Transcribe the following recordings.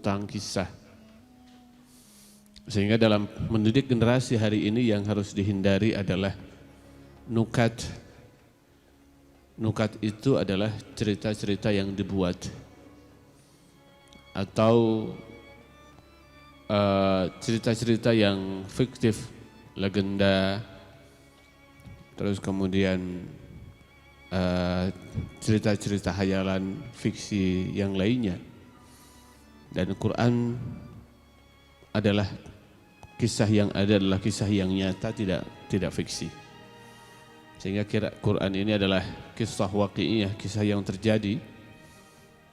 tentang kisah. Sehingga dalam mendidik generasi hari ini yang harus dihindari adalah nukat. Nukat itu adalah cerita-cerita yang dibuat atau cerita-cerita yang fiktif, legenda, terus kemudian cerita-cerita hayalan, fiksi yang lainnya. Dan Quran adalah kisah yang ada adalah kisah yang nyata, tidak fiksi. Sehingga Quran ini adalah kisah waqi'iyah, kisah yang terjadi.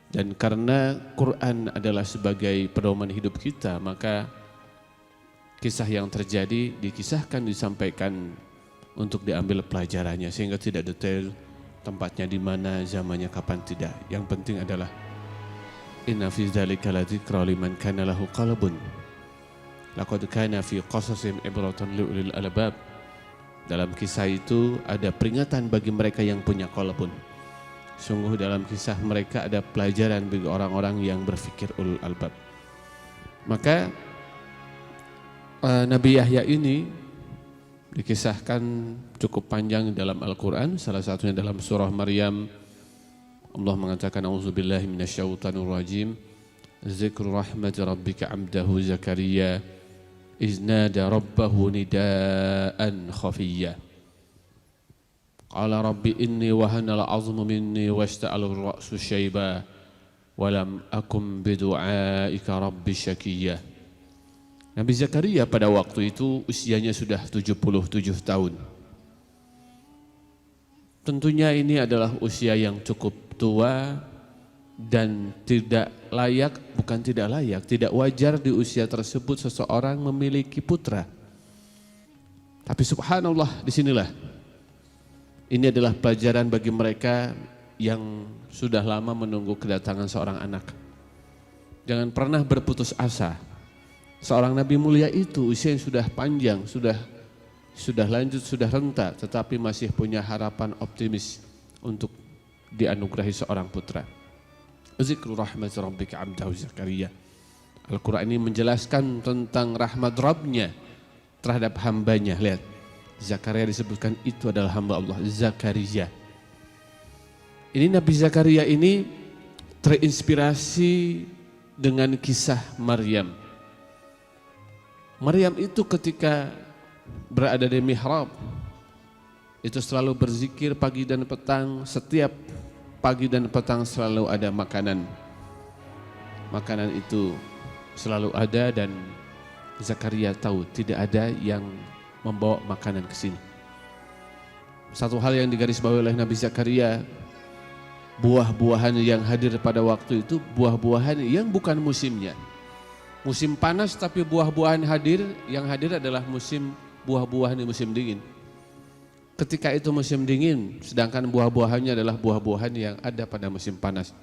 Dan karena Quran adalah sebagai pedoman hidup kita, maka kisah yang terjadi dikisahkan, disampaikan untuk diambil pelajarannya, sehingga tidak detail tempatnya di mana, zamannya kapan, tidak. Yang penting adalah inna fi dzalika ladzikra liman kana lahu qalbun laqad kana fi qasasihim ibratan liulil albab. Dalam kisah itu ada peringatan bagi mereka yang punya qalbun. Sungguh dalam kisah mereka ada pelajaran bagi orang-orang yang berfikir ulul albab. Maka Nabi Yahya ini dikisahkan cukup panjang dalam Al-Quran. Salah satunya dalam surah Maryam. Allah mengatakan a'udzubillahi minasyaitonir rajim. Zikru rahmati rabbika 'abdahu Zakaria iznada rabbahu nidaan khafiyya. Qala rabbi inni wahanal 'azmu minni washta'ala ar-ra'su syaiba wa lam akum bidu'aika rabbi syakiyya. Nabi Zakaria pada waktu itu usianya sudah 77 tahun. Tentunya ini adalah usia yang cukup tua dan tidak layak, bukan tidak layak, tidak wajar di usia tersebut seseorang memiliki putra. Tapi subhanallah, disinilah ini adalah pelajaran bagi mereka yang sudah lama menunggu kedatangan seorang anak. Jangan pernah berputus asa. Seorang nabi mulia itu usia yang sudah panjang, sudah lanjut, sudah renta, tetapi masih punya harapan optimis untuk dianugerahi seorang putra. Zikru rahmat rabbika 'abdahu Zakaria. Al-Quran ini menjelaskan tentang rahmat Rabbnya terhadap hambanya. Lihat, Zakaria disebutkan itu adalah hamba Allah, Zakaria. Ini Nabi Zakaria ini terinspirasi dengan kisah Maryam. Maryam itu ketika berada di mihrab, itu selalu berzikir pagi dan petang. Setiap pagi dan petang selalu ada makanan. Makanan itu selalu ada dan Zakaria tahu tidak ada yang membawa makanan ke sini. Satu hal yang digarisbawahi oleh Nabi Zakaria, buah-buahan yang hadir pada waktu itu buah-buahan yang bukan musimnya. Musim panas tapi buah-buahan hadir, yang hadir adalah musim buah-buahan di musim dingin. Ketika itu musim dingin, sedangkan buah-buahannya adalah buah-buahan yang ada pada musim panas.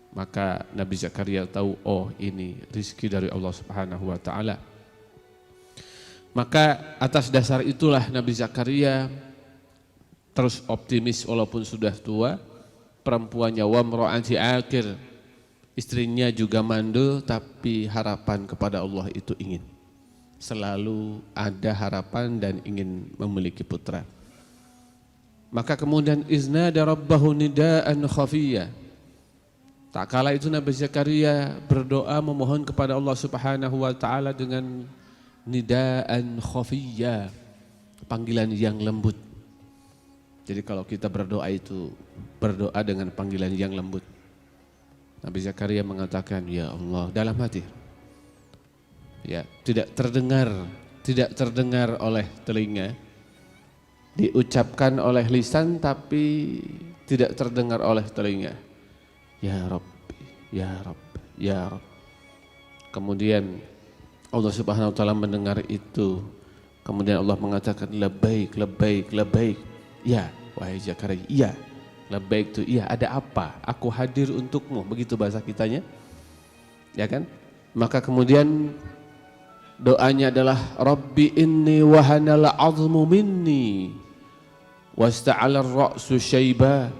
Maka Nabi Zakaria tahu, oh ini rizki dari Allah Subhanahu wa ta'ala. Maka atas dasar itulah Nabi Zakaria terus optimis walaupun sudah tua. Perempuannya wamra'ati akir, istrinya juga mandul, tapi harapan kepada Allah itu ingin. Selalu ada harapan dan ingin memiliki putra. Maka kemudian iznada rabbahu nidaan khafiyya. Tak kala itu Nabi Zakaria berdoa memohon kepada Allah Subhanahu wa ta'ala dengan nidaan khafiyya, panggilan yang lembut. Jadi kalau kita berdoa itu berdoa dengan panggilan yang lembut. Nabi Zakaria mengatakan, ya Allah, dalam hati. Ya, tidak terdengar oleh telinga, diucapkan oleh lisan tapi tidak terdengar oleh telinga. Ya Rabbi, ya Rabbi, ya Rabbi. Kemudian Allah Subhanahu wa ta'ala mendengar itu. Kemudian Allah mengatakan labbaik, labbaik, labbaik. Ya, wahai Zakaria, iya. Labbaik itu iya, ada apa? Aku hadir untukmu, begitu bahasa kitanya. Ya kan? Maka kemudian doanya adalah Rabbi inni wahanal 'azmu minni wasta'ala ar-ra'su syaiba.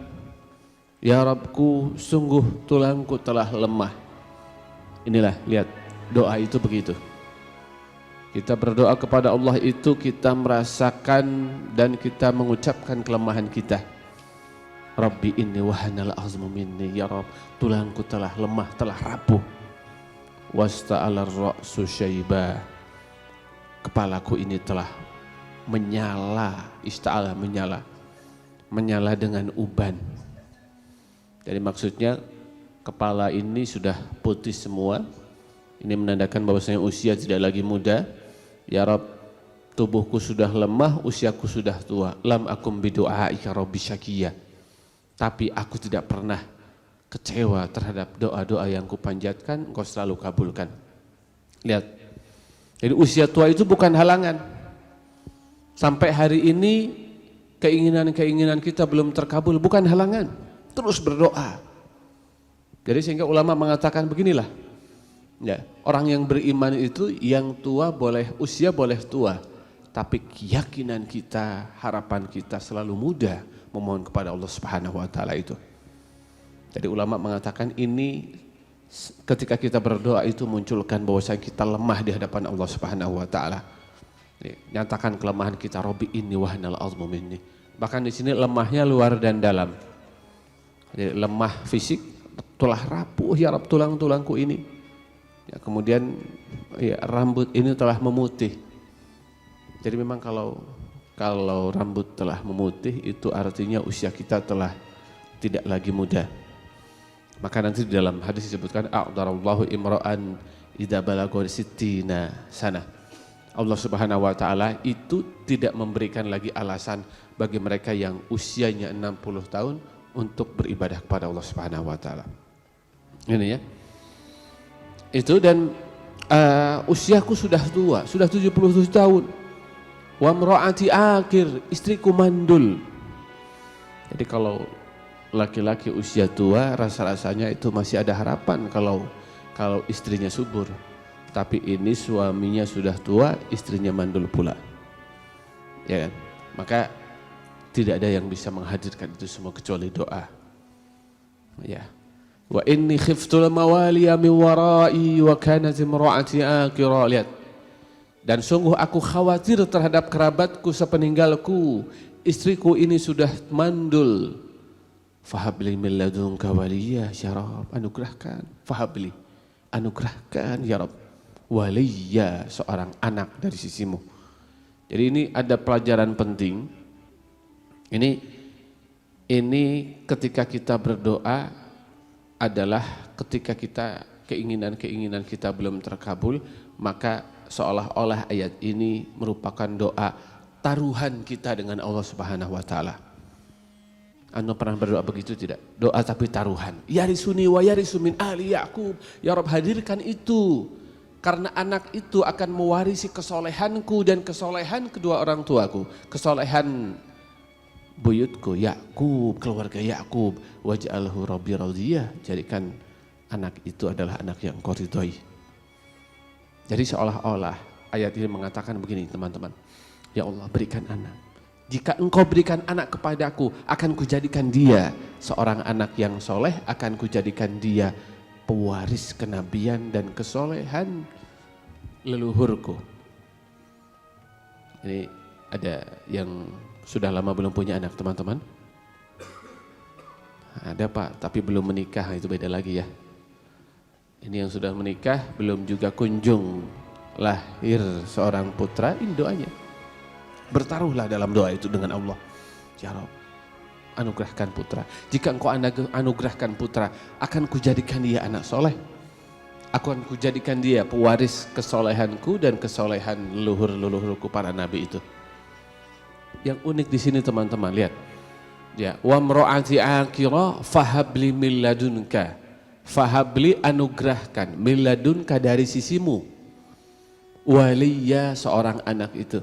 Ya Rabbku, sungguh tulangku telah lemah Inilah, lihat, doa itu begitu. Kita berdoa kepada Allah itu kita merasakan dan kita mengucapkan kelemahan kita. Rabbi inni wahanal azmu minni, ya Rabb, tulangku telah lemah, telah rapuh. Wasta'alar ra'su syaiba, kepalaku ini telah menyala, ista'ala menyala, menyala dengan uban. Jadi maksudnya kepala ini sudah putih semua. Ini menandakan bahwasanya usia tidak lagi muda. Ya Rabb, tubuhku sudah lemah, usiaku sudah tua. Lam akum bidu'aika rabbi syakiyya. Tapi aku tidak pernah kecewa terhadap doa-doa yang kupanjatkan, engkau selalu kabulkan. Lihat, jadi usia tua itu bukan halangan. Sampai hari ini keinginan-keinginan kita belum terkabul, bukan halangan. Terus berdoa. Jadi sehingga ulama mengatakan beginilah, ya, orang yang beriman itu yang tua boleh, usia boleh tua, tapi keyakinan kita, harapan kita selalu muda memohon kepada Allah Subhanahu wa taala itu. Jadi ulama mengatakan ini ketika kita berdoa itu munculkan bahwasanya kita lemah di hadapan Allah Subhanahu wa taala. Nyatakan kelemahan kita, Rabbi inni wahanal azmu minni. Bahkan di sini lemahnya luar dan dalam. Jadi lemah fisik, telah rapuh ya Rabb tulang-tulangku ini. Ya, kemudian ya, rambut ini telah memutih. Jadi memang kalau rambut telah memutih itu artinya usia kita telah tidak lagi muda. Maka nanti di dalam hadis disebutkan a'darallahu imra'an idza balagha sittina sana. Allah Subhanahu wa taala itu tidak memberikan lagi alasan bagi mereka yang usianya 60 tahun untuk beribadah kepada Allah Subhanahu wa taala. Ini ya. Itu dan usiaku sudah tua, sudah 77 tahun. Wa mraati akhir, istriku mandul. Jadi kalau laki-laki usia tua rasa-rasanya itu masih ada harapan kalau istrinya subur. Tapi ini suaminya sudah tua, istrinya mandul pula. Ya kan? Maka tidak ada yang bisa menghadirkan itu semua kecuali doa. Ya. Wa inni khiftul mawaliya min wara'i wa kanat imra'ati akhira. Lihat. Dan sungguh aku khawatir terhadap kerabatku sepeninggalku. Istriku ini sudah mandul. Fahabli min ladunka waliyya ya Rabb, anugerahkan. Fahabli, anugerahkan ya Rabb, waliyya, seorang anak dari sisimu. Jadi ini ada pelajaran penting. Ini ketika kita berdoa adalah ketika kita keinginan-keinginan kita belum terkabul, maka seolah-olah ayat ini merupakan doa taruhan kita dengan Allah Subhanahu wa taala. Anda pernah berdoa begitu tidak? Doa tapi taruhan. Yarisuni wa yarisu min ahli Yaqub. Ya Rabb, hadirkan itu. Karena anak itu akan mewarisi kesolehanku dan kesolehan kedua orang tuaku. Kesolehan buyutku, Yaqub, keluarga Yaqub. Waj'alhu rabbi radiyah. Jadikan anak itu adalah anak yang engkau ridhoi. Jadi seolah-olah ayat ini mengatakan begini teman-teman. Ya Allah, berikan anak. Jika engkau berikan anak kepadaku, akan kujadikan dia seorang anak yang soleh, akan kujadikan dia pewaris kenabian dan kesolehan leluhurku. Ini ada yang sudah lama belum punya anak teman-teman? Ada Pak, tapi belum menikah, itu beda lagi ya. Ini yang sudah menikah, belum juga kunjung lahir seorang putra, ini doanya. Bertaruhlah dalam doa itu dengan Allah. Ya Rabb, anugerahkan putra. Jika engkau anugerahkan putra, akan kujadikan dia anak soleh. Aku akan kujadikan dia pewaris kesolehanku dan kesolehan leluhur-leluhurku para nabi itu. Yang unik di sini teman-teman, lihat. Ya, wa mra'ati akhira fahabli min ladunka. Fahabli, anugerahkan min ladunka, dari sisimu. Waliya, seorang anak itu.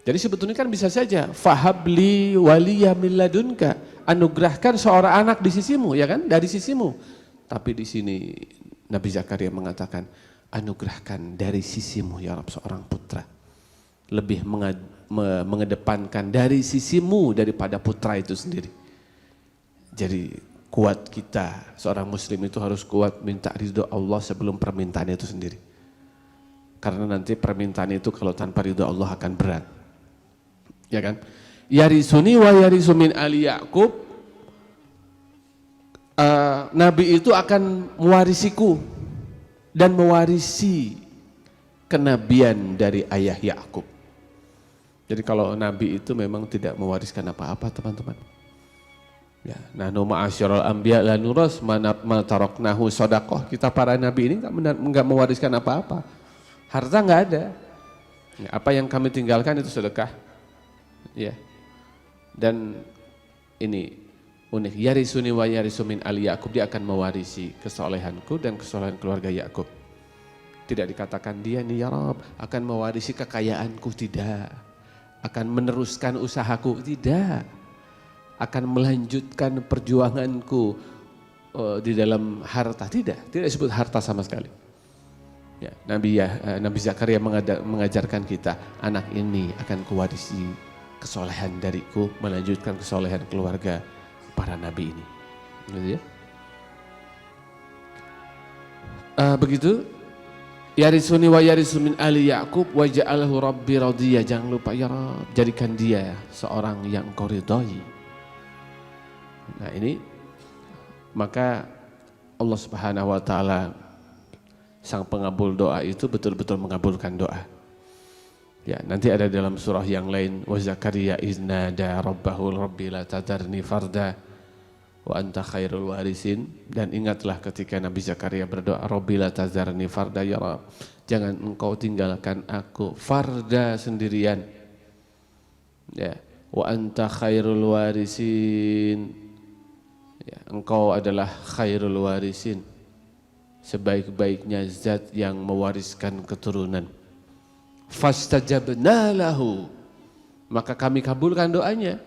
Jadi sebetulnya kan bisa saja fahabli waliya min ladunka, anugerahkan seorang anak di sisimu, ya kan, dari sisimu. Tapi di sini Nabi Zakaria mengatakan anugerahkan dari sisimu ya Rabb seorang putra. Lebih mengedepankan dari sisimu daripada putra itu sendiri. Jadi kuat kita, seorang muslim itu harus kuat minta ridho Allah sebelum permintaan itu sendiri. Karena nanti permintaan itu kalau tanpa ridho Allah akan berat. Ya kan? Yarisuni wa yarisu min ali Ya'qub. Nabi itu akan mewarisiku dan mewarisi kenabian dari ayah Ya'qub. Jadi kalau Nabi itu memang tidak mewariskan apa-apa teman-teman. Ya, nahnu ma'asyiral anbiya la nuras ma taraknahu shadaqah. Kita para nabi ini enggak mewariskan apa-apa. Harta enggak ada. Ya, apa yang kami tinggalkan itu sedekah. Ya. Dan ini unik, yarisuni wa yarisu min ali Ya'qub, dia akan mewarisi kesolehanku dan kesolehan keluarga Ya'qub. Tidak dikatakan dia nih ya Rabb akan mewarisi kekayaanku, tidak. Akan meneruskan usahaku, tidak. Akan melanjutkan perjuanganku di dalam harta, tidak disebut harta sama sekali. Ya, Nabi Zakaria mengajarkan kita, anak ini akan kuwarisi kesolehan dariku, melanjutkan kesolehan keluarga para nabi ini. Gitu ya. Begitu. Yarisuni wa yarisu min ali Ya'qub wa ja'alahu rabbi radiyya. Jangan lupa ya Rabb, jadikan dia seorang yang Engkau ridhai. Nah ini, maka Allah Subhanahu wa taala sang pengabul doa itu betul-betul mengabulkan doa. Ya, nanti ada dalam surah yang lain, wa Zakaria iznada rabbahu rabbi la tadarni farda wa anta khairul warisin. Dan ingatlah ketika Nabi Zakaria berdoa, rabbi la tadarni farda ya Rabb, jangan engkau tinggalkan aku farda sendirian. Ya, wa anta khairul warisin. Ya, engkau adalah khairul warisin, sebaik-baiknya zat yang mewariskan keturunan. Fastajabna lahu, maka kami kabulkan doanya.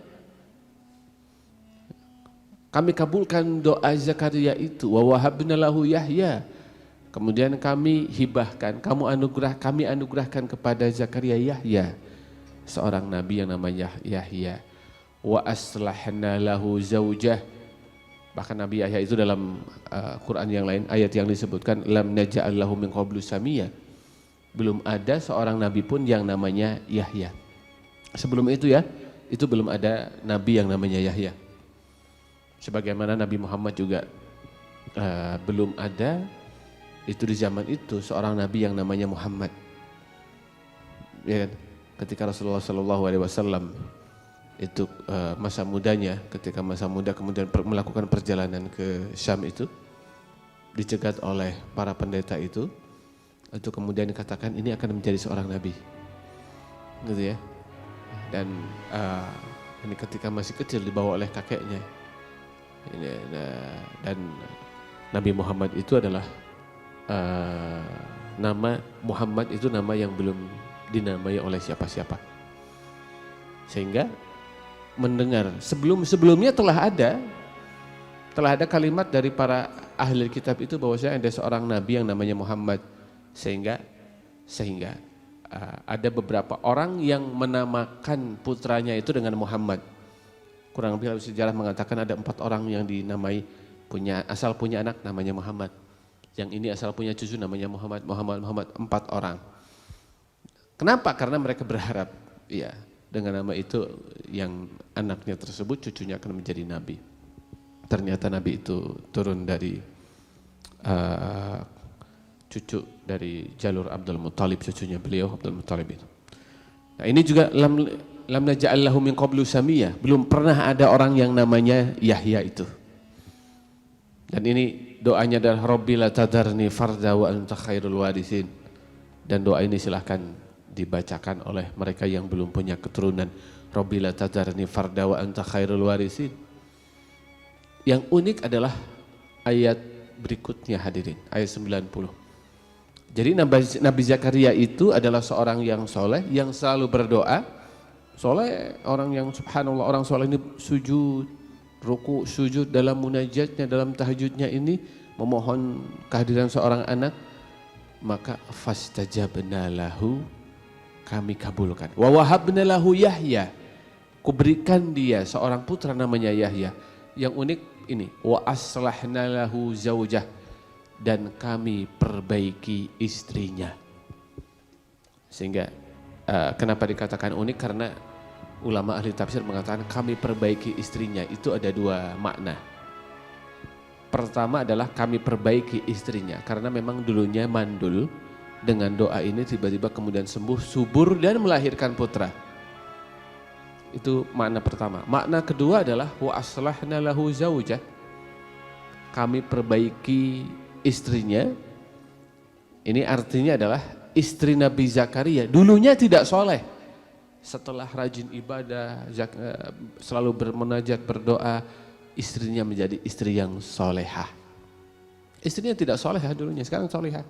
Kami kabulkan doa Zakaria itu. Wa wahabna lahu Yahya, kemudian kami hibahkan, kami anugerahkan kepada Zakaria Yahya, seorang nabi yang namanya Yahya. Wa aslahna lahu zaujah, bahkan Nabi Yahya itu dalam Quran yang lain, ayat yang disebutkan lam naj'al lahu min qablu samia, belum ada seorang nabi pun yang namanya Yahya. Sebelum itu ya, itu belum ada nabi yang namanya Yahya. Sebagaimana Nabi Muhammad juga belum ada itu di zaman itu seorang nabi yang namanya Muhammad. Ya kan? Ketika Rasulullah SAW itu masa mudanya, ketika masa muda kemudian melakukan perjalanan ke Syam itu, dicegat oleh para pendeta itu kemudian dikatakan ini akan menjadi seorang nabi, gitu ya. Dan ini ketika masih kecil dibawa oleh kakeknya. Dan Nabi Muhammad itu adalah nama Muhammad itu nama yang belum dinamai oleh siapa-siapa, sehingga mendengar sebelumnya telah ada kalimat dari para ahli kitab itu bahwasanya ada seorang nabi yang namanya Muhammad, sehingga ada beberapa orang yang menamakan putranya itu dengan Muhammad. Kurang lebih sejarah mengatakan ada 4 orang yang dinamai asal punya anak namanya Muhammad. Yang ini asal punya cucu namanya Muhammad, 4 orang. Kenapa? Karena mereka berharap ya dengan nama itu yang anaknya tersebut cucunya akan menjadi nabi. Ternyata nabi itu turun dari cucu dari jalur Abdul Muttalib, cucunya beliau Abdul Muttalib itu. Nah ini juga lam naj'al lahu min qablu samiyah, belum pernah ada orang yang namanya Yahya itu. Dan ini doanya adalah Rabbi la tadarni farda wa anta khairul warisin. Dan doa ini silahkan dibacakan oleh mereka yang belum punya keturunan. Rabbi la tadarni farda wa anta khairul warisin. Yang unik adalah ayat berikutnya hadirin, ayat 90. Jadi Nabi Zakaria itu adalah seorang yang soleh, yang selalu berdoa. Soleh, orang yang subhanallah, orang soleh ini sujud, ruku, sujud dalam munajatnya, dalam tahajudnya ini memohon kehadiran seorang anak. Maka fastajabna lahu, kami kabulkan. Wa wahabna lahu Yahya, kuberikan dia seorang putra namanya Yahya. Yang unik ini, wa aslahna lahu zaujah, dan kami perbaiki istrinya. Sehingga kenapa dikatakan unik? Karena ulama ahli tafsir mengatakan kami perbaiki istrinya, itu ada dua makna. Pertama adalah kami perbaiki istrinya karena memang dulunya mandul, dengan doa ini tiba-tiba kemudian sembuh, subur dan melahirkan putra. Itu makna pertama. Makna kedua adalah wa aslahna lahu zaujah, kami perbaiki istrinya. Ini artinya adalah istri Nabi Zakaria dulunya tidak soleh, setelah rajin ibadah, selalu bermunajat, berdoa, istrinya menjadi istri yang solehah. Istrinya tidak solehah dulunya, sekarang solehah.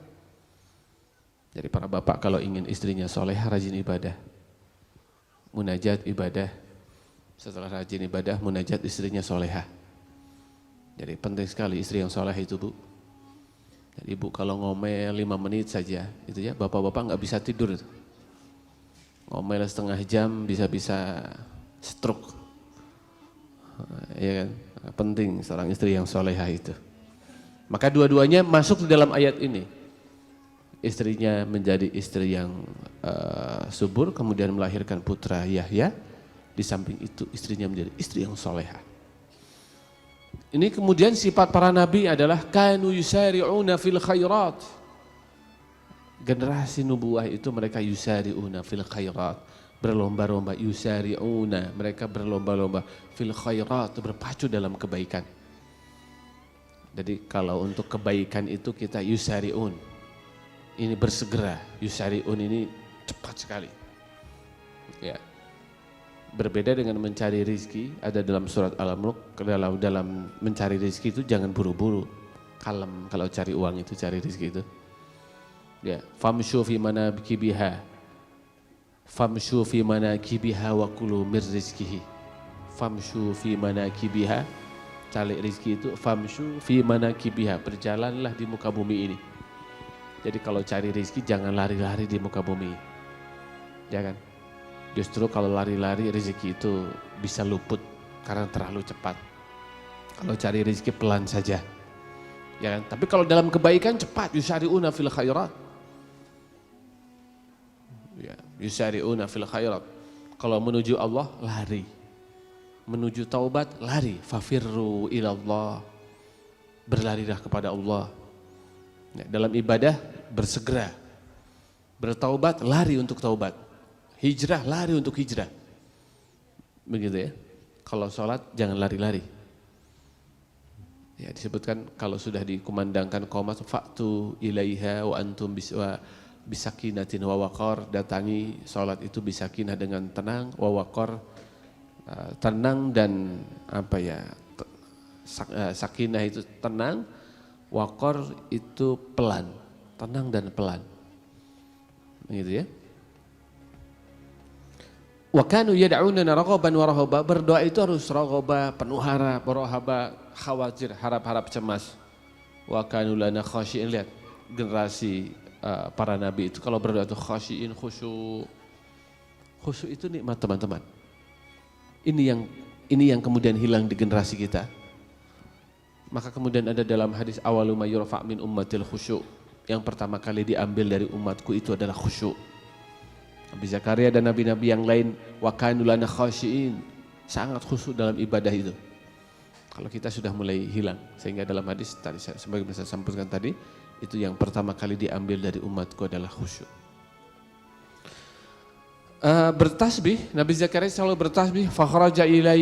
Jadi para bapak kalau ingin istrinya solehah, rajin ibadah, munajat ibadah, setelah rajin ibadah, munajat, istrinya solehah. Jadi penting sekali istri yang soleh itu, Bu. Jadi ibu kalau ngomel 5 menit saja, itu ya, bapak-bapak nggak bisa tidur itu. Ngomel setengah jam bisa-bisa stroke. Ya kan? Penting seorang istri yang solehah itu. Maka dua-duanya masuk di dalam ayat ini. Istrinya menjadi istri yang subur, kemudian melahirkan putra Yahya. Di samping itu istrinya menjadi istri yang solehah. Ini kemudian sifat para nabi adalah kanu yusari'una fil khairat. Generasi nubuah itu mereka yusari'una fil khairat, berlomba-lomba, yusari'una, mereka berlomba-lomba fil khairat, berpacu dalam kebaikan. Jadi kalau untuk kebaikan itu kita yusari'un, ini bersegera, yusari'un ini cepat sekali. Ya. Berbeda dengan mencari rizki, ada dalam surat Al-Mulk, dalam mencari rizki itu jangan buru-buru, kalem kalau cari uang itu, cari rizki itu. Ya, famshu fi manakibiha, famshu fi manakibiha wa kulu mir rizkihi. Famshu fi manakibiha, cari rizki itu famshu fi manakibiha, berjalanlah di muka bumi ini. Jadi kalau cari rizki jangan lari-lari di muka bumi, ya kan? Justru kalau lari-lari rezeki itu bisa luput karena terlalu cepat. Kalau cari rezeki pelan saja, ya kan? Tapi kalau dalam kebaikan cepat, yusari'una fil khairat. Ya, yusari'una fil khairat. Kalau menuju Allah lari, menuju taubat lari. Fafirru ilallah, berlarilah kepada Allah. Ya, dalam ibadah bersegera, bertaubat lari untuk taubat. Hijrah, lari untuk hijrah. Begitu ya. Kalau sholat jangan lari-lari. Ya, disebutkan kalau sudah dikumandangkan qomat, fa'tu ilaiha wa antum bisakinatin wa waqar, datangi sholat itu bisakinah dengan tenang, wa waqar, tenang dan apa ya, sakinah itu tenang, waqar itu pelan, tenang dan pelan. Begitu ya. Wa kanu yad'unana raghaban wa rahaba, berdoa itu harus raghaba, penuh harap, rahaba, khawatir, harap-harap, cemas. Wa kanu lana khashi'in, lihat generasi para nabi itu kalau berdoa itu khashi'in, khusyuk. Khusyuk itu nikmat, teman-teman. Ini yang kemudian hilang di generasi kita. Maka kemudian ada dalam hadis awalu ma yurfa' min ummatil khusyuk, yang pertama kali diambil dari umatku itu adalah khusyuk. Nabi Zakaria dan nabi-nabi yang lain wa kanu lana khashi'in, sangat khusyuk dalam ibadah itu. Kalau kita sudah mulai hilang, sehingga dalam hadis tadi sebagai saya sampaikan tadi, itu yang pertama kali diambil dari umatku adalah khusyuk. Bertasbih, Nabi Zakaria selalu bertasbih. Fa kharaja ila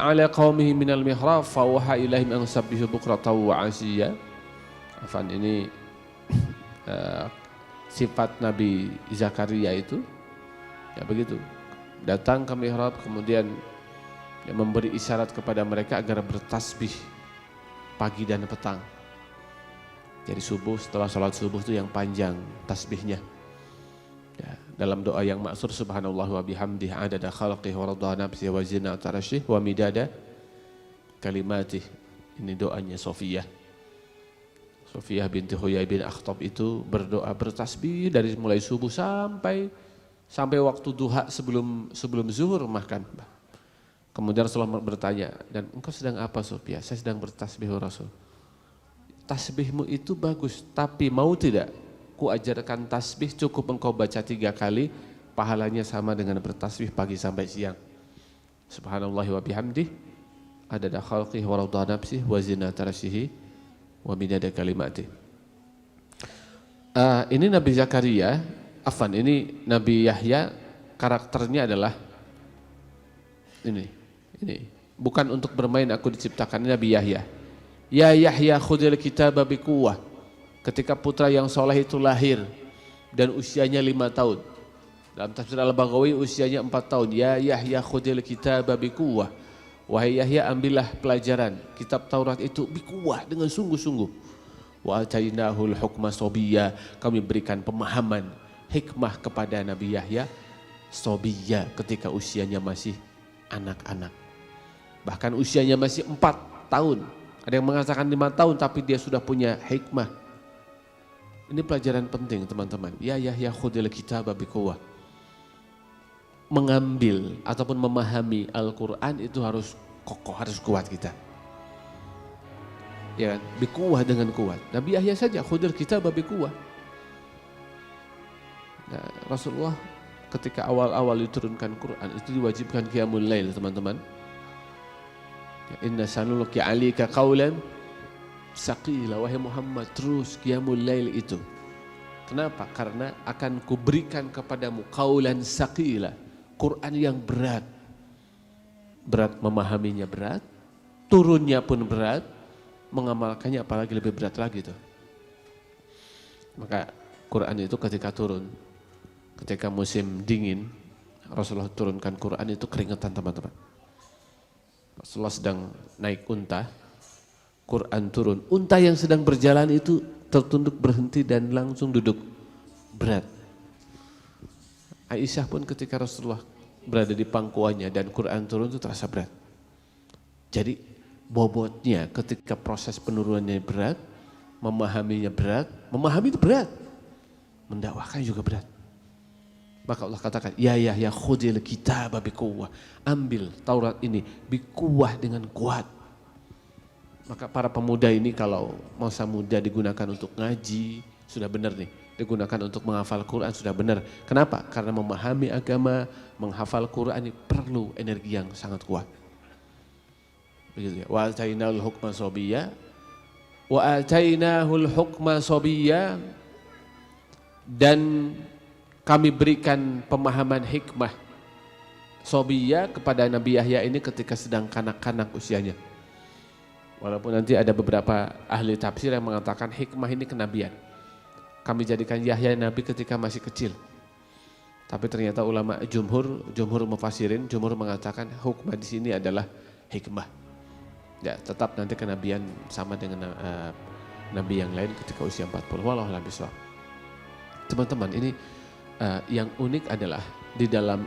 ala qaumihi minal mihrab fa waha ilaihim an sabbihu bukratan wa ashiya. Afan, ini sifat Nabi Zakaria itu. Ya begitu, datang ke mihrab kemudian ya, memberi isyarat kepada mereka agar bertasbih pagi dan petang. Jadi subuh, setelah sholat subuh itu yang panjang tasbihnya. Ya, dalam doa yang maksur, subhanallah wa bihamdih adada khalqih wa radha nafsih wa zinata arsyih wa midada kalimatih. Ini doanya Sofiyah binti Huyai bin Akhtab itu berdoa bertasbih dari mulai subuh sampai waktu duha, sebelum zuhur makan. Kemudian Rasulullah bertanya, dan engkau sedang apa Sofia? Saya sedang bertasbih Rasul. Tasbihmu itu bagus, tapi mau tidak ku ajarkan tasbih cukup engkau baca 3 kali, pahalanya sama dengan bertasbih pagi sampai siang. Subhanallah wa bihamdih, adada khalqih wa ridha nafsih wa zinata arsyihi wa midada kalimatih. Ini Nabi Zakaria, ini Nabi Yahya, karakternya adalah ini. Bukan untuk bermain aku diciptakan, ini Nabi Yahya. Ya Yahya khudil kitaba biquwwah. Ketika putra yang soleh itu lahir dan usianya 5 tahun. Dalam tafsir Al-Baghawi usianya 4 tahun. Ya Yahya khudil kitaba biquwwah. Wahai Yahya, ambillah pelajaran kitab Taurat itu biquwwah, dengan sungguh-sungguh. Wa atainahul hukma sobiyya. Kami berikan pemahaman, hikmah kepada Nabi Yahya sobiyya, ketika usianya masih anak-anak. Bahkan usianya masih 4 tahun. Ada yang mengatakan 5 tahun tapi dia sudah punya hikmah. Ini pelajaran penting teman-teman. Ya Yahya khudil kitaba biquwwah. Mengambil ataupun memahami Al-Quran itu harus kokoh, harus kuat kita. Ya kan? Biquwwah, dengan kuat. Nabi Yahya saja khudil kitaba biquwwah. Nah, Rasulullah ketika awal-awal diturunkan Quran itu diwajibkan qiyamul lail teman-teman. Inna sanulqi 'alaika qaulan saqila, wahai Muhammad terus qiyamul lail itu. Kenapa? Karena akan kuberikan kepadamu qaulan saqila, Quran yang berat. Berat memahaminya, berat, turunnya pun berat, mengamalkannya apalagi lebih berat lagi tuh. Maka Quran itu ketika turun, ketika musim dingin, Rasulullah turunkan Quran itu keringetan teman-teman. Rasulullah sedang naik unta, Quran turun. Unta yang sedang berjalan itu tertunduk berhenti dan langsung duduk, berat. Aisyah pun ketika Rasulullah berada di pangkuannya dan Quran turun itu terasa berat. Jadi bobotnya ketika proses penurunannya berat, memahaminya berat, memahami itu berat, mendakwahkan juga berat. Maka Allah katakan, ya Yahya khudil kitaba biquwwah. Ambil Taurat ini biquwwah, dengan kuat. Maka para pemuda ini kalau masa muda digunakan untuk ngaji, sudah benar nih. Digunakan untuk menghafal Quran, sudah benar. Kenapa? Karena memahami agama, menghafal Quran ini perlu energi yang sangat kuat. Begitu ya. Wa atainahul hukma sobiyya. Wa atainahul hukma sobiyya. Dan kami berikan pemahaman hikmah sobiyya kepada Nabi Yahya ini ketika sedang kanak-kanak usianya. Walaupun nanti ada beberapa ahli tafsir yang mengatakan hikmah ini kenabian. Kami jadikan Yahya nabi ketika masih kecil. Tapi ternyata ulama jumhur mufassirin, jumhur mengatakan hikmah di sini adalah hikmah. Ya, tetap nanti kenabian sama dengan nabi yang lain ketika usia 40. Wallahu a'lam bishawab. Teman-teman, ini yang unik adalah di dalam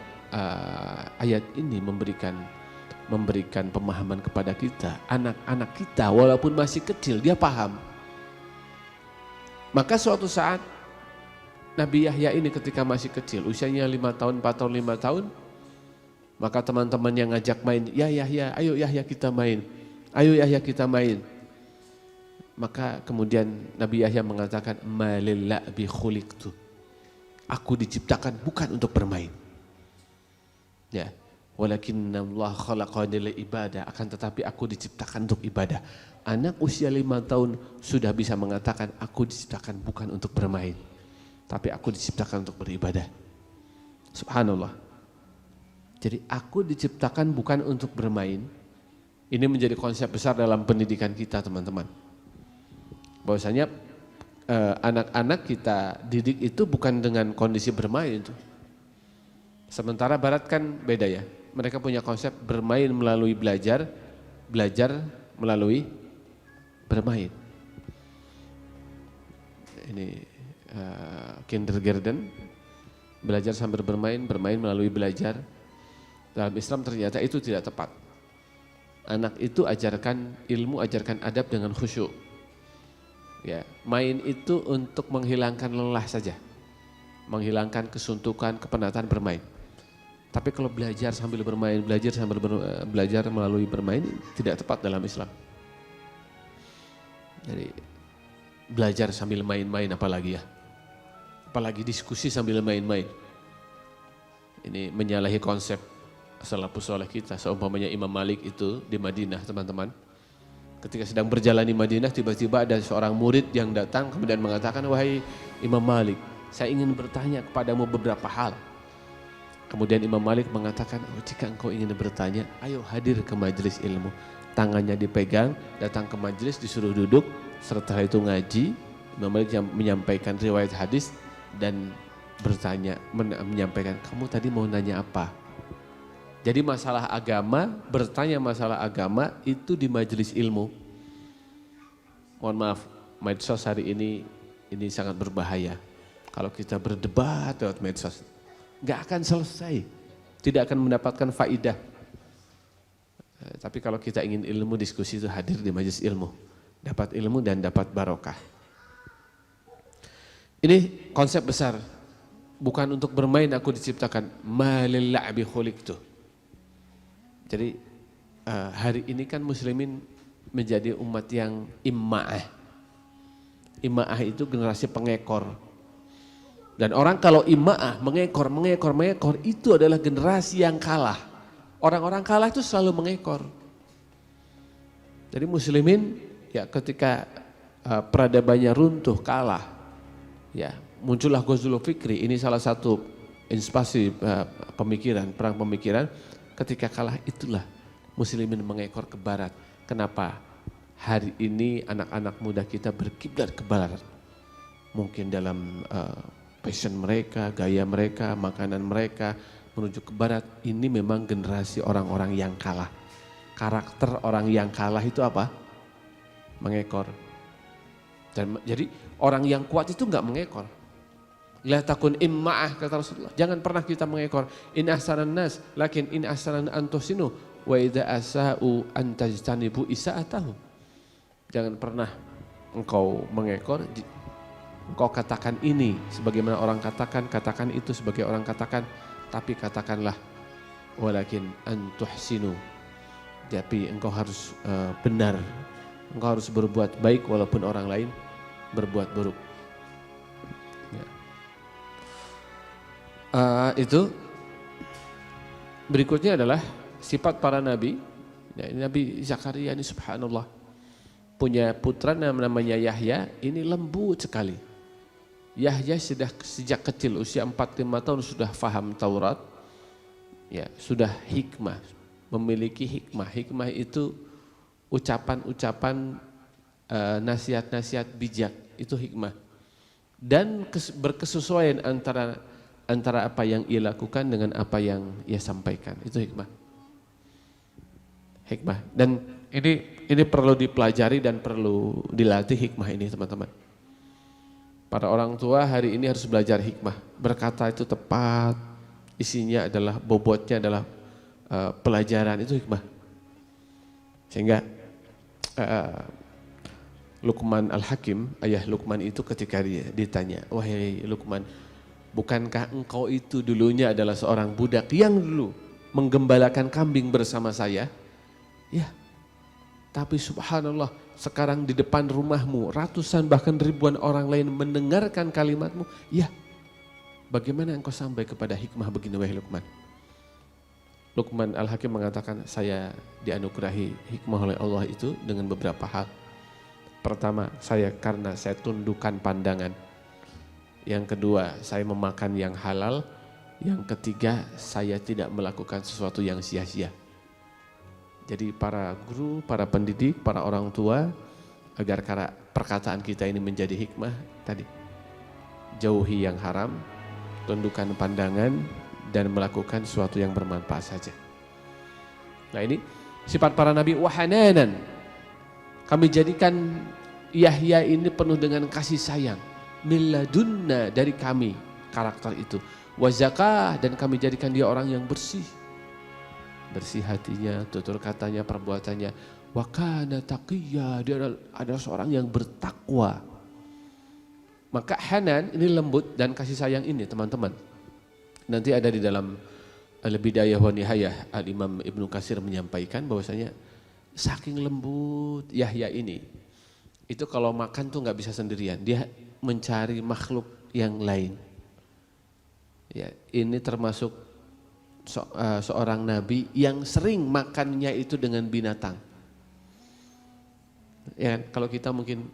ayat ini memberikan pemahaman kepada kita, anak-anak kita walaupun masih kecil dia paham. Maka suatu saat Nabi Yahya ini ketika masih kecil, usianya 5 tahun, 4 tahun, 5 tahun, maka teman-teman yang ngajak main, ya Yahya, ayo Yahya kita main, ayo Yahya kita main. Maka kemudian Nabi Yahya mengatakan, ma lil la'bi khuliqtu. Aku diciptakan bukan untuk bermain. Ya, walakinnallaha khalaqani lil ibadah, akan tetapi aku diciptakan untuk ibadah. Anak usia 5 tahun sudah bisa mengatakan aku diciptakan bukan untuk bermain, tapi aku diciptakan untuk beribadah. Subhanallah. Jadi aku diciptakan bukan untuk bermain. Ini menjadi konsep besar dalam pendidikan kita, teman-teman. Bahwasanya anak-anak kita didik itu bukan dengan kondisi bermain itu. Sementara Barat kan beda ya. Mereka punya konsep bermain melalui belajar, belajar melalui bermain. Ini kindergarten, belajar sambil bermain, bermain melalui belajar. Dalam Islam ternyata itu tidak tepat. Anak itu ajarkan ilmu, ajarkan adab dengan khusyuk. Ya, main itu untuk menghilangkan lelah saja, menghilangkan kesuntukan, kepenatan bermain. Tapi kalau belajar sambil bermain, belajar melalui bermain tidak tepat dalam Islam. Jadi belajar sambil main-main apalagi ya. Apalagi diskusi sambil main-main. Ini menyalahi konsep salafus saleh kita. Seumpamanya Imam Malik itu di Madinah, teman-teman. Ketika sedang berjalan di Madinah, tiba-tiba ada seorang murid yang datang kemudian mengatakan, "Wahai Imam Malik, saya ingin bertanya kepadamu beberapa hal." Kemudian Imam Malik mengatakan, "Oh, jika engkau ingin bertanya, ayo hadir ke majelis ilmu." Tangannya dipegang, datang ke majelis, disuruh duduk, setelah itu ngaji. Imam Malik menyampaikan riwayat hadis dan bertanya, menyampaikan, "Kamu tadi mau nanya apa?" Jadi masalah agama, bertanya masalah agama itu di majelis ilmu. Mohon maaf, medsos hari ini sangat berbahaya. Kalau kita berdebat lewat medsos, nggak akan selesai, tidak akan mendapatkan faidah. Tapi kalau kita ingin ilmu, diskusi itu hadir di majelis ilmu, dapat ilmu dan dapat barokah. Ini konsep besar, bukan untuk bermain aku diciptakan, malil la'bi khuliqtu. Jadi hari ini kan muslimin menjadi umat yang imma'ah. Imma'ah itu generasi pengekor. Dan orang kalau ima'ah, mengekor, itu adalah generasi yang kalah. Orang-orang kalah itu selalu mengekor. Jadi muslimin ya ketika peradabannya runtuh, kalah, ya muncullah Ghazwul Fikri. Ini salah satu inspirasi pemikiran, perang pemikiran. Ketika kalah itulah muslimin mengekor ke barat. Kenapa? Hari ini anak-anak muda kita berkiblat ke barat. Mungkin dalam passion mereka, gaya mereka, makanan mereka menuju ke barat. Ini memang generasi orang-orang yang kalah. Karakter orang yang kalah itu apa? Mengekor. Dan jadi orang yang kuat itu enggak mengekor. La takun imma'ah, kata Rasulullah. Jangan pernah kita mengekor. In ahsanan nas, lakin in ahsanan antusinu, wa idza asa'u antajtanibu isa'atahu. Jangan pernah engkau mengekor. Engkau katakan ini sebagaimana orang katakan itu sebagai orang katakan, tapi katakanlah walakin antuhsinu. Tapi engkau harus benar, engkau harus berbuat baik walaupun orang lain berbuat buruk. Ya. Itu berikutnya adalah sifat para nabi. Ya, ini Nabi Zakaria ini subhanallah punya putra namanya Yahya, ini lembut sekali. Yahya sejak kecil usia 4-5 tahun sudah faham Taurat, ya sudah hikmah, memiliki hikmah. Hikmah itu ucapan-ucapan nasihat-nasihat bijak, itu hikmah. Dan berkesesuaian antara apa yang ia lakukan dengan apa yang ia sampaikan, itu hikmah. Hikmah. Dan ini perlu dipelajari dan perlu dilatih hikmah ini, teman-teman. Para orang tua hari ini harus belajar hikmah. Berkata itu tepat, isinya adalah, bobotnya adalah pelajaran, itu hikmah. Sehingga Luqman Al-Hakim, ayah Luqman itu ketika dia ditanya, "Wahai Luqman, bukankah engkau itu dulunya adalah seorang budak yang dulu menggembalakan kambing bersama saya?" Ya, tapi subhanallah sekarang di depan rumahmu ratusan bahkan ribuan orang lain mendengarkan kalimatmu. Ya, bagaimana engkau sampai kepada hikmah begini wahai Luqman? Luqman Al-Hakim mengatakan, saya dianugerahi hikmah oleh Allah itu dengan beberapa hal. Pertama, karena saya tundukkan pandangan. Yang kedua, saya memakan yang halal. Yang ketiga, saya tidak melakukan sesuatu yang sia-sia. Jadi para guru, para pendidik, para orang tua, agar perkataan kita ini menjadi hikmah tadi. Jauhi yang haram, tundukkan pandangan, dan melakukan sesuatu yang bermanfaat saja. Nah ini sifat para nabi, wahananan. Kami jadikan Yahya ini penuh dengan kasih sayang. Milladunna, dari kami karakter itu. Wazakah, dan kami jadikan dia orang yang bersih. Bersih hatinya, tutur katanya, perbuatannya. Wa kana taqiyya, dia adalah seorang yang bertakwa. Maka hanan ini lembut dan kasih sayang ini teman-teman. Nanti ada di dalam Al-Bidayah wa Nihayah, Al-Imam Ibnu Katsir menyampaikan bahwasanya saking lembut Yahya ini, itu kalau makan tuh nggak bisa sendirian, dia mencari makhluk yang lain. Ya, ini termasuk seorang nabi yang sering makannya itu dengan binatang. Ya, kalau kita mungkin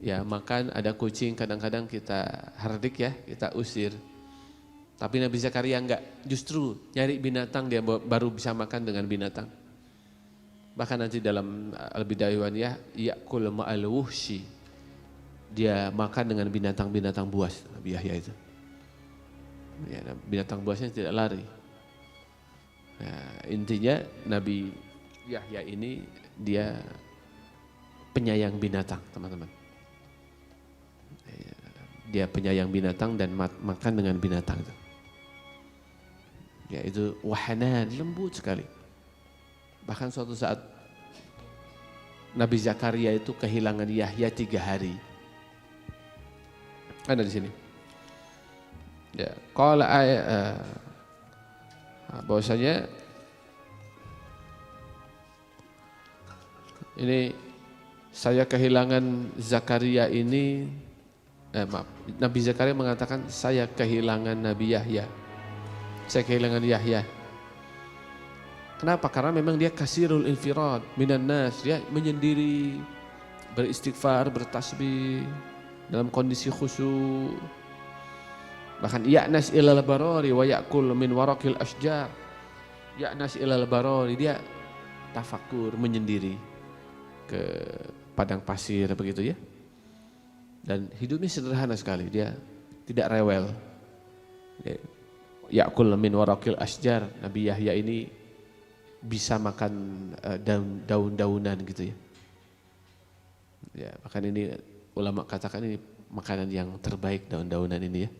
ya makan ada kucing, kadang-kadang kita hardik ya, kita usir. Tapi Nabi Zakaria enggak, justru nyari binatang dia baru bisa makan dengan binatang. Bahkan nanti dalam Al-Bidayah wa Nihayah, ya'kul ma'al wuhshi, dia makan dengan binatang-binatang buas, Nabi Yahya itu. Ya, binatang buasnya tidak lari. Ya, intinya Nabi Yahya ini dia penyayang binatang, teman-teman. Dia penyayang binatang dan makan dengan binatang itu. Ya, itu wahanan, lembut sekali. Bahkan suatu saat Nabi Zakaria itu kehilangan Yahya 3 hari. Ada di sini. Ya, qala bahwasanya ini saya kehilangan Zakaria ini, Nabi Zakaria mengatakan saya kehilangan Nabi Yahya. Saya kehilangan Yahya. Kenapa? Karena memang dia kasirul infirad minan nas, dia menyendiri, beristighfar, bertasbih dalam kondisi khusyuk. Bahkan ya'nas ilal barari wa ya'kul min waraqil asjar. Ya'nas ilal barari, dia tafakur, menyendiri ke padang pasir begitu ya. Dan hidupnya sederhana sekali, dia tidak rewel. Ya'kul min waraqil asjar, Nabi Yahya ini bisa makan daun-daunan gitu ya. Ya, bahkan ini ulama katakan ini makanan yang terbaik, daun-daunan ini ya.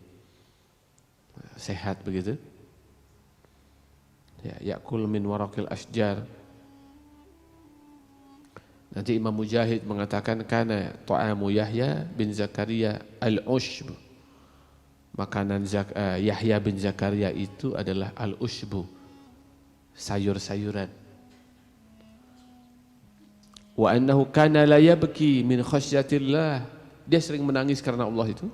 Sehat begitu. Ya, ya'kul min waraqil asjar. Nanti Imam Mujahid mengatakan kana ta'amu Yahya bin Zakaria al-ushb. Makanan Yahya bin Zakaria itu adalah al-ushbu, sayur-sayuran. Wa annahu kana la yabki min khasyatillah, dia sering menangis karena Allah itu.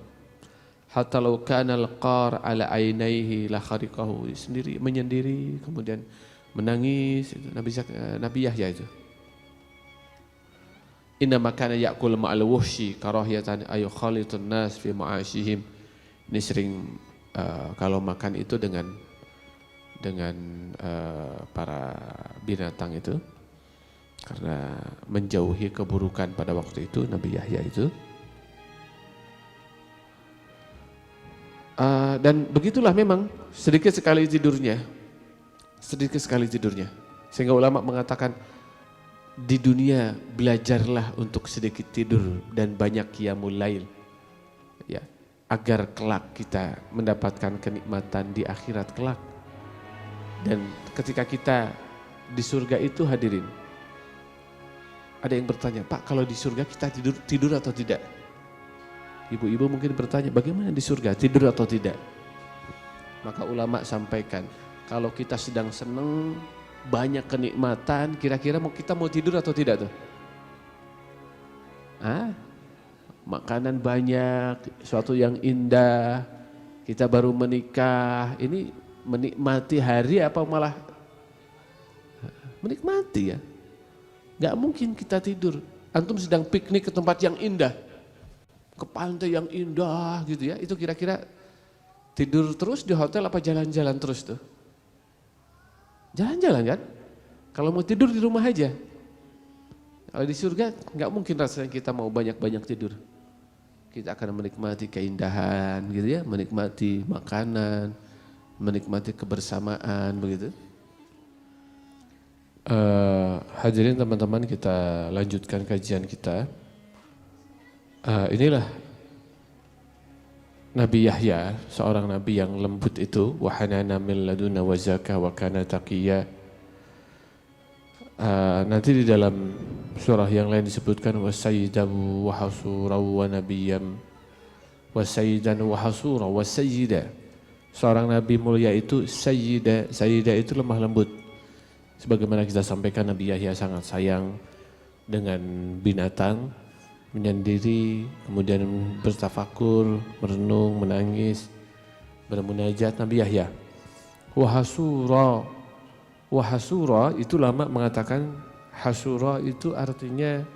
Hatta law kana al-qar ala ainaihi la khariqahu, sendiri menyendiri kemudian menangis itu Nabi Yahya itu. Inna makana ya'kul ma'al wuhshi karahiyatan ayu khalitun nas fi ma'ashihim. Ini sering kalau makan itu dengan para binatang itu, karena menjauhi keburukan pada waktu itu Nabi Yahya itu. Dan begitulah memang sedikit sekali tidurnya, sehingga ulama mengatakan di dunia belajarlah untuk sedikit tidur dan banyak qiyamul lail, ya, agar kelak kita mendapatkan kenikmatan di akhirat kelak. Dan ketika kita di surga itu hadirin, ada yang bertanya, Pak, kalau di surga kita tidur atau tidak? Ibu-ibu mungkin bertanya, bagaimana di surga, tidur atau tidak? Maka ulama sampaikan, kalau kita sedang senang, banyak kenikmatan, kira-kira kita mau tidur atau tidak tuh? Makanan banyak, suatu yang indah, kita baru menikah, ini menikmati hari apa malah menikmati ya? Gak mungkin kita tidur. Antum sedang piknik ke tempat yang indah, ke pantai yang indah gitu ya, itu kira-kira tidur terus di hotel apa jalan-jalan terus tuh? Jalan-jalan kan? Kalau mau tidur di rumah aja. Kalau di surga nggak mungkin rasanya kita mau banyak-banyak tidur. Kita akan menikmati keindahan gitu ya, menikmati makanan, menikmati kebersamaan begitu. Hadirin teman-teman, kita lanjutkan kajian kita. Inilah Nabi Yahya, seorang nabi yang lembut itu, wa hanana min ladunna wa zakah wa kana taqiyya. Nanti di dalam surah yang lain disebutkan wa sayyidan wa hasura wa nabiyyam, wa sayyidan wa hasura wa sayyida, seorang nabi mulia itu sayyidah. Sayyidah itu lemah lembut. Sebagaimana kita sampaikan, Nabi Yahya sangat sayang dengan binatang, menyendiri, kemudian bertafakur, merenung, menangis, bermunajat. Nabi Yahya. Wahasura. Wahasura itu lama mengatakan hasura itu artinya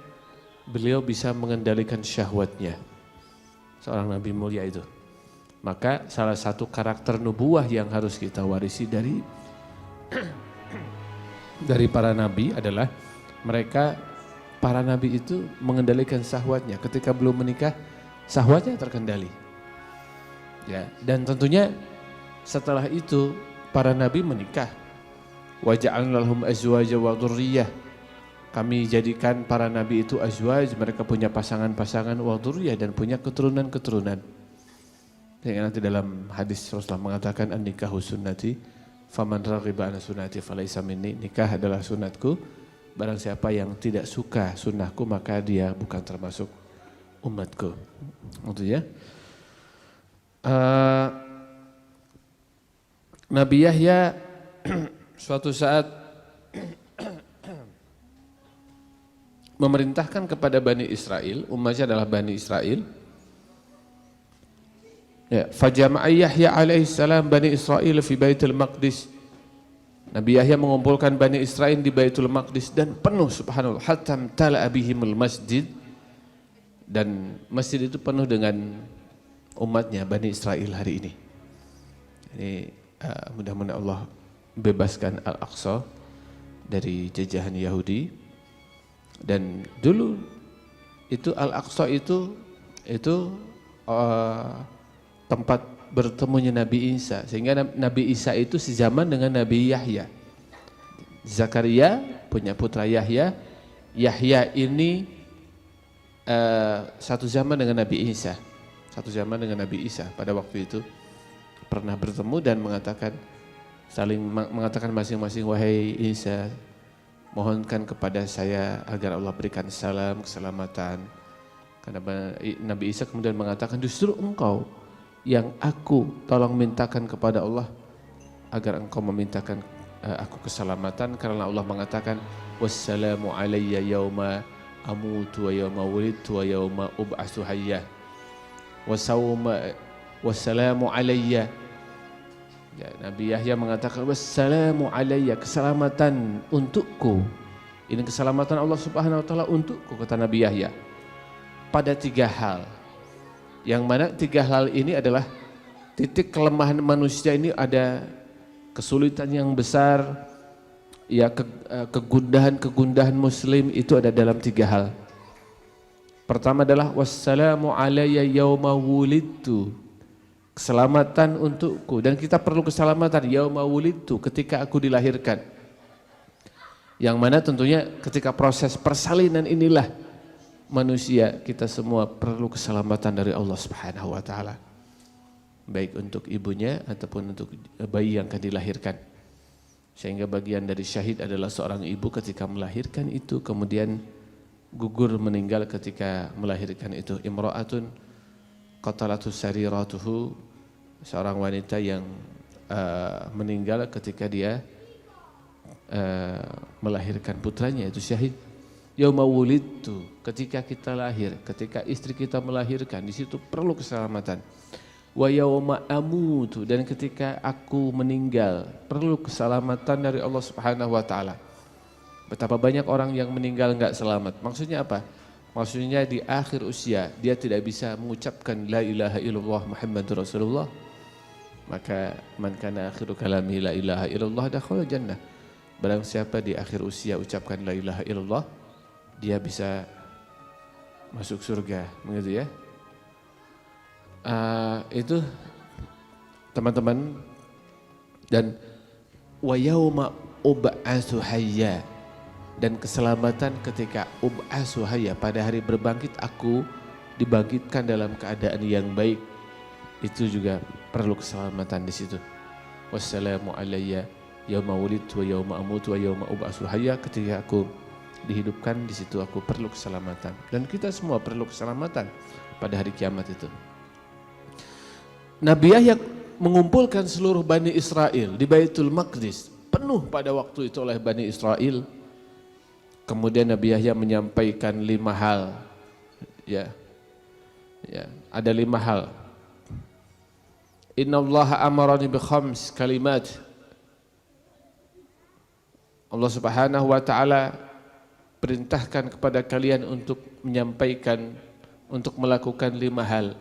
beliau bisa mengendalikan syahwatnya. Seorang nabi mulia itu. Maka salah satu karakter nubuah yang harus kita warisi dari para nabi adalah mereka, para nabi itu mengendalikan syahwatnya. Ketika belum menikah, syahwatnya terkendali. Ya, dan tentunya setelah itu para nabi menikah. Wa ja'alna lahum azwaja wa dzurriyyah. Kami jadikan para nabi itu azwaj, mereka punya pasangan-pasangan, wa dzurriyyah, dan punya keturunan-keturunan. Yang nanti dalam hadis Rasulullah mengatakan an-nikahu sunnati faman raghiba an sunnati falaysa minni. Nikah adalah sunatku, barang siapa yang tidak suka sunnahku maka dia bukan termasuk umatku. Itu ya. Nabi Yahya suatu saat memerintahkan kepada Bani Israel, umatnya adalah Bani Israel. Ya, fajama'a Yahya alaihissalam Bani Israel fi Baitul Maqdis. Nabi Yahya mengumpulkan Bani Israel di Baitul Maqdis dan penuh, subhanallah, hatta tala'a bihimul masjid, dan masjid itu penuh dengan umatnya Bani Israel hari ini. Ini mudah-mudahan Allah bebaskan Al-Aqsa dari jajahan Yahudi. Dan dulu itu Al-Aqsa itu tempat bertemunya Nabi Isa, sehingga Nabi Isa itu sezaman dengan Nabi Yahya. Zakaria punya putra Yahya. Yahya ini satu zaman dengan Nabi Isa. Satu zaman dengan Nabi Isa pada waktu itu pernah bertemu dan saling mengatakan masing-masing, wahai Isa, mohonkan kepada saya agar Allah berikan salam, keselamatan. Karena Nabi Isa kemudian mengatakan, justru engkau yang aku tolong mintakan kepada Allah agar engkau memintakan aku keselamatan, karena Allah mengatakan wassalamu alayya yauma amutu wa yauma wulidtu wa yauma ub'atsu hayya wassalamu alayya. Ya, Nabi Yahya mengatakan wassalamu alayya, keselamatan untukku. Ini keselamatan Allah Subhanahu wa taala untukku, kata Nabi Yahya. Pada 3 hal. Yang mana 3 hal ini adalah titik kelemahan manusia ini, ada kesulitan yang besar, ya, kegundahan muslim itu ada dalam 3 hal. Pertama adalah wassalamu alayya yauma wulidtu, keselamatan untukku, dan kita perlu keselamatan yauma wulidtu, ketika aku dilahirkan. Yang mana tentunya ketika proses persalinan inilah manusia, kita semua perlu keselamatan dari Allah Subhanahu wa taala. Baik untuk ibunya ataupun untuk bayi yang akan dilahirkan. Sehingga bagian dari syahid adalah seorang ibu ketika melahirkan itu kemudian gugur meninggal ketika melahirkan itu. Imra'atun qatalatu sariratuhu, seorang wanita yang meninggal ketika dia melahirkan putranya, itu syahid. Yauma wulidtu, ketika kita lahir, ketika istri kita melahirkan, di situ perlu keselamatan. Wa yauma amutu, dan ketika aku meninggal, perlu keselamatan dari Allah Subhanahu wa taala. Betapa banyak orang yang meninggal enggak selamat. Maksudnya apa? Maksudnya di akhir usia dia tidak bisa mengucapkan la ilaha illallah Muhammadur Rasulullah. Maka man kana akhiru kalami la ilaha illallah dakhala jannah. Barang siapa di akhir usia ucapkan la ilaha illallah, dia bisa masuk surga, begitu ya. Itu teman-teman. Dan wa yauma ub'atsu hayya, dan keselamatan ketika ub'atsu hayya, pada hari berbangkit aku dibangkitkan dalam keadaan yang baik, itu juga perlu keselamatan di situ. Wassalamu alayya yauma wulidtu wa yauma amutu wa yauma ub'atsu hayya, ketika aku dihidupkan, di situ aku perlu keselamatan, dan kita semua perlu keselamatan pada hari kiamat itu. Nabi Yahya mengumpulkan seluruh Bani Israel di Baitul Maqdis, penuh pada waktu itu oleh Bani Israel. Kemudian Nabi Yahya menyampaikan 5 hal. Ya, ada 5 hal. Innallaha amarani bi 5 kalimat. Allah Subhanahu wa taala perintahkan kepada kalian untuk menyampaikan, untuk melakukan 5 hal.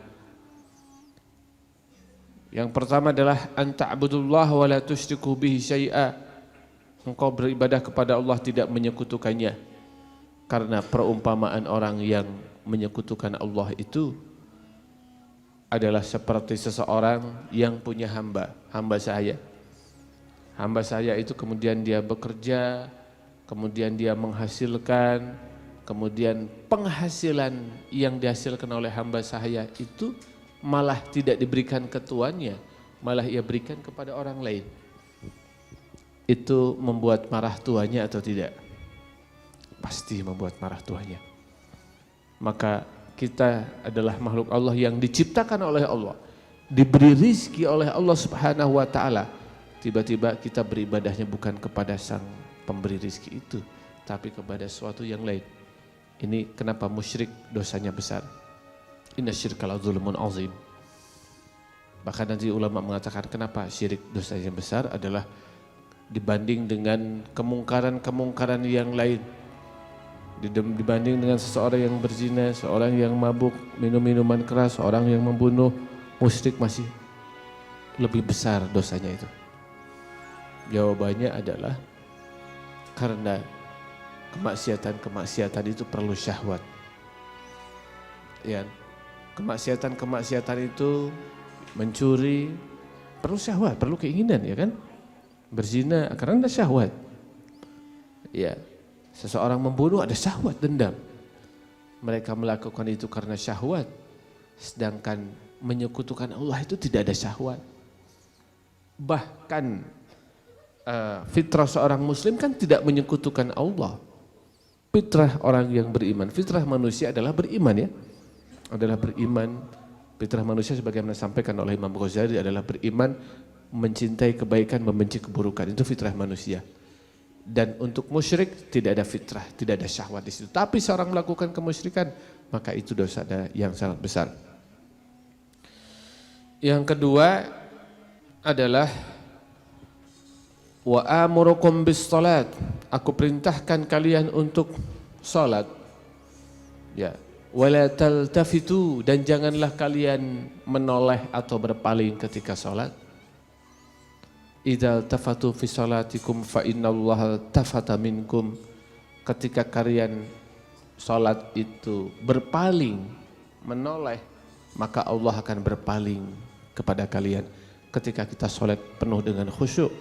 Yang pertama adalah anta'budullaha wa la tusyriku bihi syai'a. Engkau beribadah kepada Allah tidak menyekutukannya. Karena perumpamaan orang yang menyekutukan Allah itu adalah seperti seseorang yang punya hamba saya. Hamba saya itu kemudian dia bekerja, kemudian dia menghasilkan, kemudian penghasilan yang dihasilkan oleh hamba saya itu malah tidak diberikan ke tuannya, malah ia berikan kepada orang lain. Itu membuat marah tuannya atau tidak? Pasti membuat marah tuannya. Maka kita adalah makhluk Allah yang diciptakan oleh Allah, diberi rizki oleh Allah Subhanahu wa taala. Tiba-tiba kita beribadahnya bukan kepada sang pemberi rizki itu, tapi kepada sesuatu yang lain. Ini kenapa musyrik dosanya besar. Inna syirka la dzulmun azim. Bahkan nanti ulama mengatakan kenapa syirik dosanya besar adalah dibanding dengan kemungkaran-kemungkaran yang lain. Dibanding dengan seseorang yang berzina, seorang yang mabuk, minum minuman keras, seorang yang membunuh, musyrik masih lebih besar dosanya itu. Jawabannya adalah karena kemaksiatan itu perlu syahwat. Ya. Kemaksiatan itu mencuri perlu syahwat, perlu keinginan, ya kan? Berzina karena ada syahwat. Ya, seseorang membunuh ada syahwat dendam. Mereka melakukan itu karena syahwat, sedangkan menyekutukan Allah itu tidak ada syahwat. Bahkan fitrah seorang muslim kan tidak menyekutukan Allah. Fitrah orang yang beriman, fitrah manusia adalah beriman, ya. Adalah beriman. Fitrah manusia sebagaimana disampaikan oleh Imam Ghazali adalah beriman, mencintai kebaikan, membenci keburukan. Itu fitrah manusia. Dan untuk musyrik tidak ada fitrah, tidak ada syahwat di situ. Tapi seorang melakukan kemusyrikan, maka itu dosa yang sangat besar. Yang kedua adalah wa amurukum bis salat. Aku perintahkan kalian untuk salat. Ya. Wala taltafitu, dan janganlah kalian menoleh atau berpaling ketika salat. Idza tafatu fi salatikum fa innallaha tafata minkum. Ketika kalian salat itu berpaling, menoleh, maka Allah akan berpaling kepada kalian. Ketika kita salat penuh dengan khusyuk,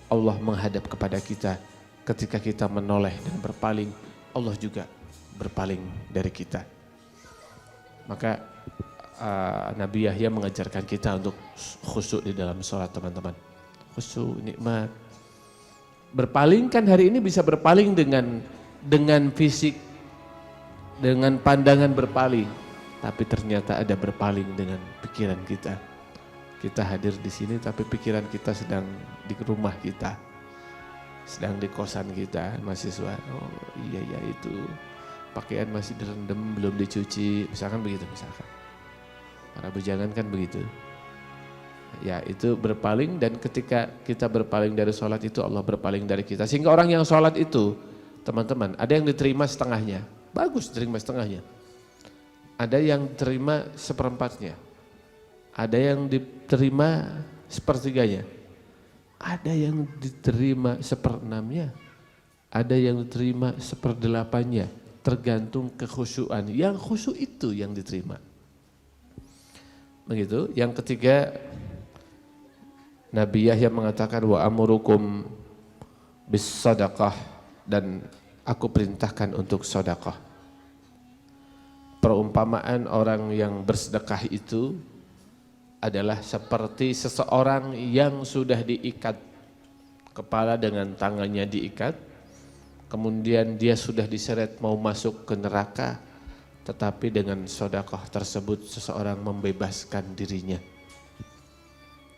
Allah menghadap kepada kita. Ketika kita menoleh dan berpaling, Allah juga berpaling dari kita. Maka Nabi Yahya mengajarkan kita untuk khusyuk di dalam sholat, teman-teman. Khusyuk, nikmat. Berpaling kan hari ini bisa berpaling dengan fisik, dengan pandangan berpaling. Tapi ternyata ada berpaling dengan pikiran kita. Kita hadir di sini tapi pikiran kita sedang di rumah kita. Sedang di kosan kita, mahasiswa. Oh iya itu. Pakaian masih direndam, belum dicuci, misalkan begitu, misalkan. Para bujangan kan begitu. Ya itu berpaling, dan ketika kita berpaling dari sholat itu Allah berpaling dari kita. Sehingga orang yang sholat itu, teman-teman, ada yang diterima setengahnya. Bagus diterima setengahnya. Ada yang diterima seperempatnya. Ada yang diterima sepertiganya. Ada yang diterima seperenamnya. Ada yang diterima seperdelapannya. Tergantung kekhusyuan. Yang khusyuk itu yang diterima. Begitu. Yang ketiga, Nabi Yahya mengatakan wa amurukum bis sadaqah, dan aku perintahkan untuk sedekah. Perumpamaan orang yang bersedekah itu adalah seperti seseorang yang sudah diikat kepala dengan tangannya diikat, kemudian dia sudah diseret mau masuk ke neraka, tetapi dengan sedekah tersebut seseorang membebaskan dirinya.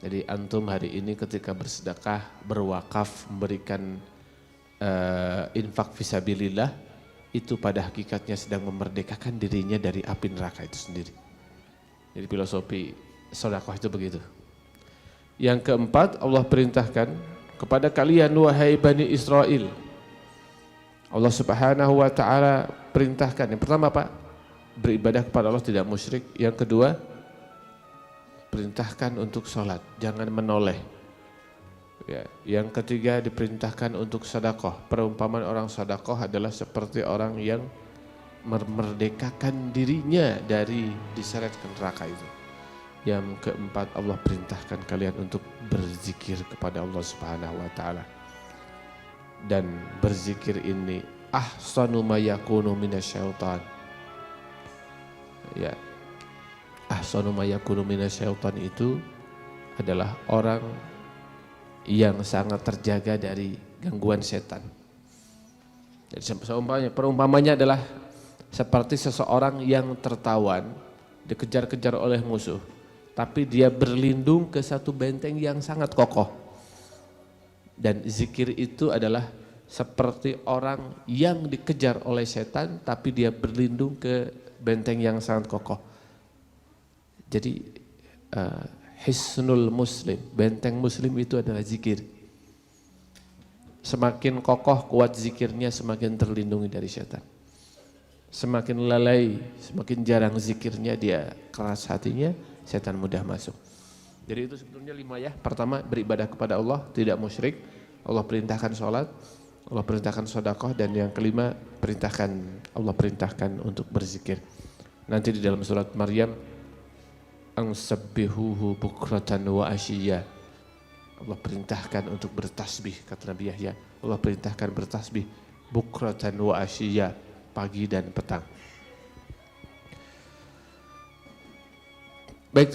Jadi antum hari ini ketika bersedekah, berwakaf, memberikan infak fisabilillah, itu pada hakikatnya sedang memerdekakan dirinya dari api neraka itu sendiri. Jadi filosofi sedekah itu begitu. Yang keempat, Allah perintahkan kepada kalian wahai Bani Israel. Allah Subhanahu wa taala perintahkan. Yang pertama apa? Beribadah kepada Allah, tidak musyrik. Yang kedua, perintahkan untuk sholat, jangan menoleh. Ya. Yang ketiga, diperintahkan untuk sedekah. Perumpamaan orang sedekah adalah seperti orang yang memerdekakan dirinya dari diseret ke neraka itu. Yang keempat, Allah perintahkan kalian untuk berzikir kepada Allah Subhanahu wa taala. Dan berzikir ini ahsanu ma yakunu minasyaitan. Ya. Ahsanu ma yakunu minasyaitan itu adalah orang yang sangat terjaga dari gangguan setan. Jadi perumpamanya adalah seperti seseorang yang tertawan, dikejar-kejar oleh musuh, tapi dia berlindung ke satu benteng yang sangat kokoh. Dan zikir itu adalah seperti orang yang dikejar oleh setan, tapi dia berlindung ke benteng yang sangat kokoh. Jadi hisnul muslim, benteng muslim itu adalah zikir. Semakin kokoh kuat zikirnya, semakin terlindungi dari setan. Semakin lalai, semakin jarang zikirnya, dia keras hatinya, setan mudah masuk. Jadi itu sebetulnya 5 ya. Pertama, beribadah kepada Allah, tidak musyrik. Allah perintahkan sholat, Allah perintahkan sedekah, dan yang kelima Allah perintahkan untuk berzikir. Nanti di dalam surat Maryam, ansabbihuhu bukratan wa asyiya. Allah perintahkan untuk bertasbih, kata Nabi Yahya. Allah perintahkan bertasbih bukratan wa asyiya, pagi dan petang. Baik.